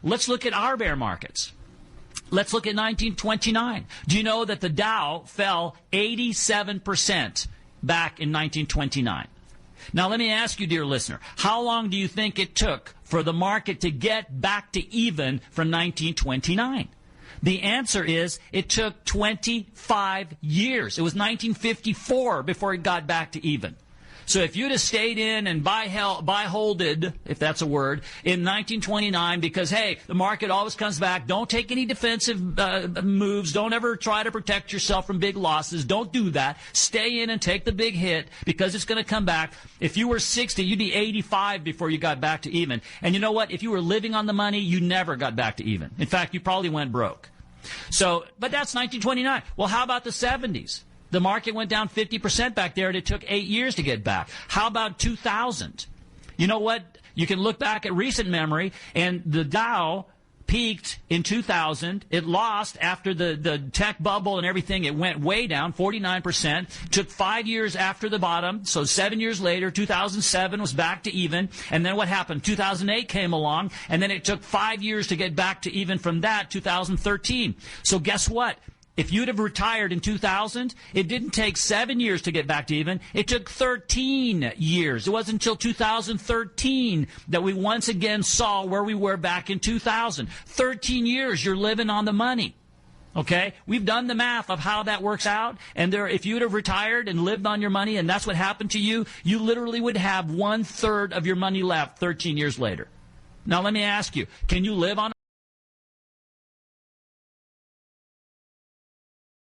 let's look at our bear markets. Let's look at 1929. Do you know that the Dow fell 87% back in 1929? Now, let me ask you, dear listener, how long do you think it took for the market to get back to even from 1929? The answer is it took 25 years. It was 1954 before it got back to even. So if you'd have stayed in and buy-holded, if that's a word, in 1929 because, hey, the market always comes back, don't take any defensive moves, don't ever try to protect yourself from big losses, don't do that. Stay in and take the big hit because it's going to come back. If you were 60, you'd be 85 before you got back to even. And you know what? If you were living on the money, you never got back to even. In fact, you probably went broke. So, but that's 1929. Well, how about the 70s? The market went down 50% back there, and it took 8 years to get back. How about 2000? You know what? You can look back at recent memory, and the Dow peaked in 2000. It lost after the tech bubble and everything. It went way down, 49%. Took 5 years after the bottom, so 7 years later, 2007 was back to even. And then what happened? 2008 came along, and then it took 5 years to get back to even from that, 2013. So guess what? If you'd have retired in 2000, it didn't take 7 years to get back to even. It took 13 years. It wasn't until 2013 that we once again saw where we were back in 2000. 13 years you're living on the money. Okay? We've done the math of how that works out. And if you'd have retired and lived on your money and that's what happened to you, you literally would have 1/3 of your money left 13 years later. Now let me ask you, can you live on